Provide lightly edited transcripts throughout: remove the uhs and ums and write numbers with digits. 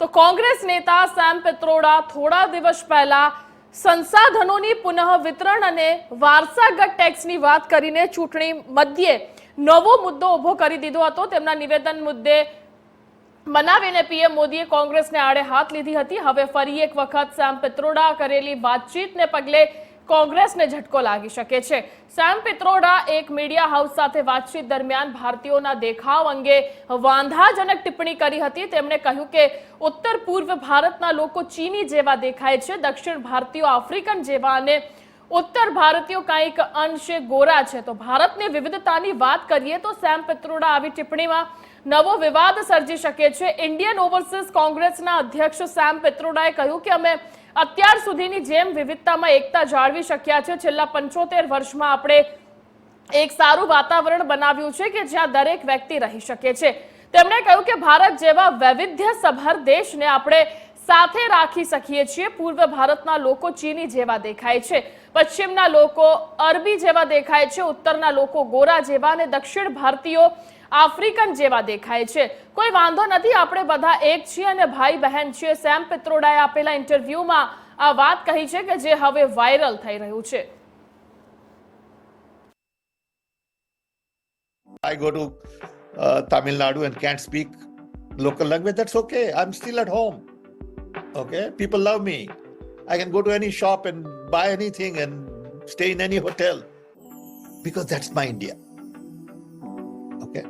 તો કોંગ્રેસ નેતા સેમ પિત્રોડા થોડા દિવસ પહેલા સંસાધનોની પુનઃ વિતરણ અને વારસાગત ટેક્સની વાત કરીને ચૂંટણી મધ્યે નવો મુદ્દો ઉભો કરી દીધો હતો। તેમના નિવેદન મુદ્દે મનાવીને પીએમ મોદીએ કોંગ્રેસને આડે હાથ લીધી હતી। હવે ફરી એક વખત સેમ પિત્રોડા કરેલી વાતચીતને પગલે કોંગ્રેસને ઝટકો લાગી શકે છે। સેમ પિત્રોડા એક મીડિયા હાઉસ સાથે વાતચીત દરમિયાન ભારતીયોના દેખાવ અંગે વાંધાજનક ટિપ્પણી કરી હતી। તેમણે કહ્યું કે ઉત્તર પૂર્વ ભારતના લોકો ચીની જેવા દેખાય છે, દક્ષિણ ભારતીયો આફ્રિકન જેવા અને उत्तर भारतीयों કંઈક અંશે ગોરા છે। તો ભારતની વિવિધતાની વાત કરીએ તો સેમ પિત્રોડા આવી ટિપ્પણીમાં નવો વિવાદ સર્જી શકે છે। इंडियन ओवरसीज कांग्रेसના અધ્યક્ષ સેમ પિત્રોડાએ કહ્યું કે અમે અત્યાર સુધીની જેમ વિવિધતામાં એકતા જાળવી શક્યા છે। છેલ્લા 75 વર્ષમાં આપણે એક સારું વાતાવરણ બનાવ્યું છે કે જ્યાં દરેક વ્યક્તિ રહી શકે છે। તેમણે કહ્યું કે ભારત જેવા વૈવિધ્યસભર દેશને આપણે સાથે રાખી શકીએ છીએ। પૂર્વ ભારતના લોકો ચીની જેવા દેખાય છે, પશ્ચિમના લોકો અરબી જેવા દેખાય છે, ઉત્તરના લોકો ગોરા જેવા અને દક્ષિણ ભારતીયો आफ्रिकन जेवा देखाय छे। कोई वांधो नथी, आपणे बधा एक छीए अने भाई बहन छीए। सेम पित्रोडाए आपेला इंटरव्यूमां आ वात कही छे के जे हवे वायरल थई रह्युं छे। I go to Tamil Nadu and can't speak local language, that's okay. I'm still at home. Okay? People love me. I can go to any shop and buy anything and stay in any hotel because that's my India. Okay?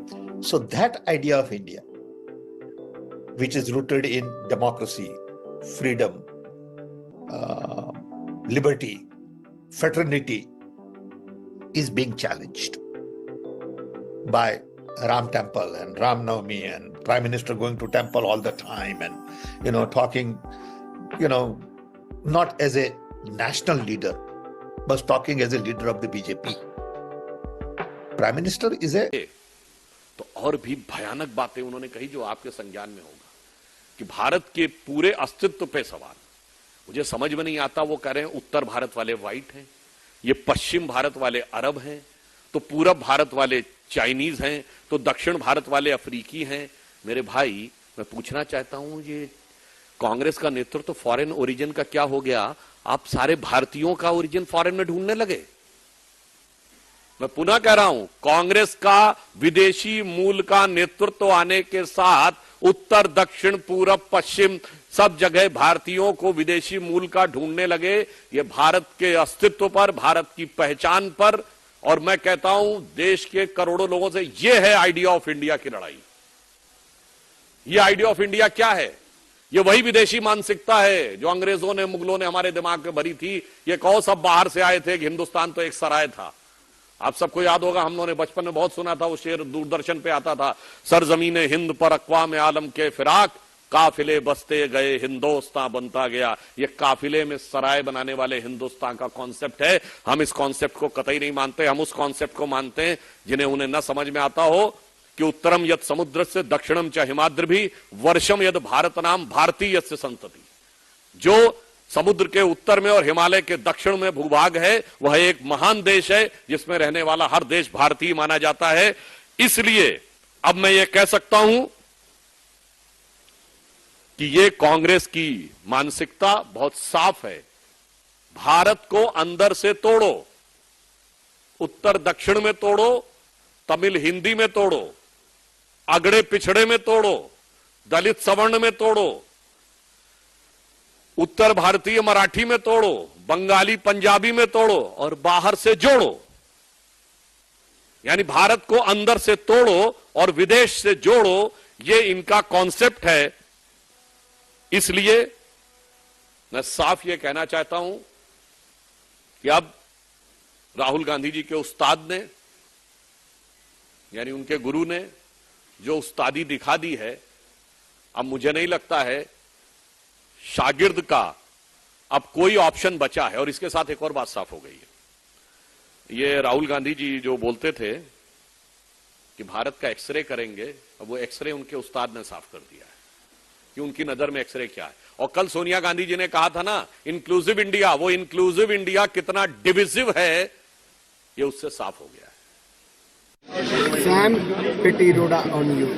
So that idea of India, which is rooted in democracy, freedom, liberty, fraternity, is being challenged by Ram Temple and Ram Navami and Prime Minister going to temple all the time and, talking, not as a national leader, but talking as a leader of the BJP. Prime Minister is a... तो और भी भयानक बातें उन्होंने कही जो आपके संज्ञान में होगा कि भारत के पूरे अस्तित्व पे सवाल। मुझे समझ में नहीं आता, वो कह रहे हैं उत्तर भारत वाले व्हाइट हैं, ये पश्चिम भारत वाले अरब हैं, तो पूरब भारत वाले चाइनीज हैं, तो दक्षिण भारत वाले अफ्रीकी हैं। मेरे भाई, मैं पूछना चाहता हूं, ये कांग्रेस का नेतृत्व तो फॉरेन ओरिजिन का क्या हो गया? आप सारे भारतीयों का ओरिजिन फॉरेन में ढूंढने लगे। मैं पुनः कह रहा हूं, कांग्रेस का विदेशी मूल का नेतृत्व आने के साथ उत्तर दक्षिण पूरब पश्चिम सब जगह भारतीयों को विदेशी मूल का ढूंढने लगे। ये भारत के अस्तित्व पर, भारत की पहचान पर, और मैं कहता हूं देश के करोड़ों लोगों से ये है आइडिया ऑफ इंडिया की लड़ाई। ये आइडिया ऑफ इंडिया क्या है? ये वही विदेशी मानसिकता है जो अंग्रेजों ने, मुगलों ने हमारे दिमाग में भरी थी। ये कहो सब बाहर से आए थे कि हिंदुस्तान तो एक सराय था। आप सबको याद होगा, हम लोगों ने बचपन में बहुत सुना था, वो शेर दूरदर्शन पे आता था, सरजमीन हिंद पर अक़वाम आलम के फिराक, काफिले बसते गए हिंदुस्तान बनता गया। ये काफिले में सराय बनाने वाले हिंदुस्तान का कॉन्सेप्ट है। हम इस कॉन्सेप्ट को कतई नहीं मानते। हम उस कॉन्सेप्ट को मानते हैं जिन्हें उन्हें न समझ में आता हो कि उत्तरम यद समुद्र से दक्षिणम च हिमाद्र भी वर्षम यद भारत नाम भारतीय से संतति। जो समुद्र के उत्तर में और हिमालय के दक्षिण में भूभाग है, वह एक महान देश है जिसमें रहने वाला हर देश भारतीय माना जाता है। इसलिए अब मैं ये कह सकता हूं कि ये कांग्रेस की मानसिकता बहुत साफ है। भारत को अंदर से तोड़ो, उत्तर दक्षिण में तोड़ो, तमिल हिंदी में तोड़ो, अगड़े पिछड़े में तोड़ो, दलित सवर्ण में तोड़ो, उत्तर भारतीय मराठी में तोड़ो, बंगाली पंजाबी में तोड़ो और बाहर से जोड़ो। यानी भारत को अंदर से तोड़ो और विदेश से जोड़ो, ये इनका कॉन्सेप्ट है। इसलिए मैं साफ ये कहना चाहता हूं कि अब राहुल गांधी जी के उस्ताद ने, यानी उनके गुरु ने जो उस्तादी दिखा दी है, अब मुझे नहीं लगता है शागिर्द का अब कोई ऑप्शन बचा है। और इसके साथ एक और बात साफ हो गई है। ये राहुल गांधी जी जो बोलते थे कि भारत का एक्सरे करेंगे, अब वो एक्सरे उनके उस्ताद ने साफ कर दिया है कि उनकी नजर में एक्सरे क्या है। और कल सोनिया गांधी जी ने कहा था ना इंक्लूसिव इंडिया, वो इंक्लूसिव इंडिया कितना डिविजिव है ये उससे साफ हो गया है। Sam Pitroda on you.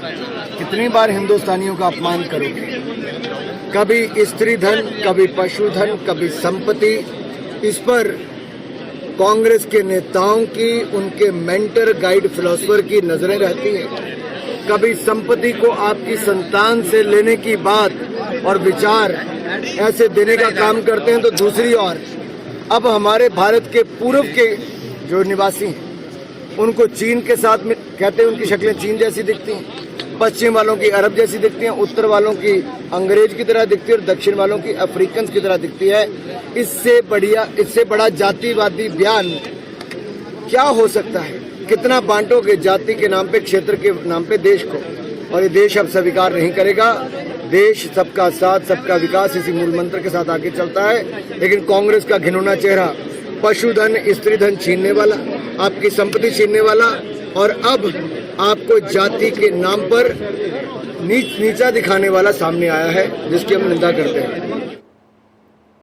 कितनी बार हिंदुस्तानियों का अपमान करोगे? कभी स्त्री धन, कभी पशुधन, कभी संपत्ति। इस पर कांग्रेस के नेताओं की, उनके मेंटर गाइड फिलोसफर की नजरें रहती हैं। कभी संपत्ति को आपकी संतान से लेने की बात और विचार ऐसे देने का काम करते हैं, तो दूसरी ओर अब हमारे भारत के पूर्व के जो निवासी हैं उनको चीन के साथ में कहते हैं, उनकी शक्लें चीन जैसी दिखती हैं, पश्चिम वालों की अरब जैसी दिखती हैं, उत्तर वालों की अंग्रेज की तरह दिखती है और दक्षिण वालों की अफ्रीकन की तरह दिखती है। इससे बड़ा जातिवादी बयान क्या हो सकता है? कितना बांटोगे जाति के नाम पे, क्षेत्र के नाम पे देश को? और ये देश अब स्वीकार नहीं करेगा। देश सबका साथ, सबका विकास, इसी मूल मंत्र के साथ आगे चलता है। लेकिन कांग्रेस का घिनौना चेहरा पशुधन, स्त्री धन छीनने वाला, आपकी संपत्ति छीनने वाला, और अब आपको जाति के नाम पर नीचा दिखाने वाला सामने आया है, जिसकी हम निंदा करते हैं।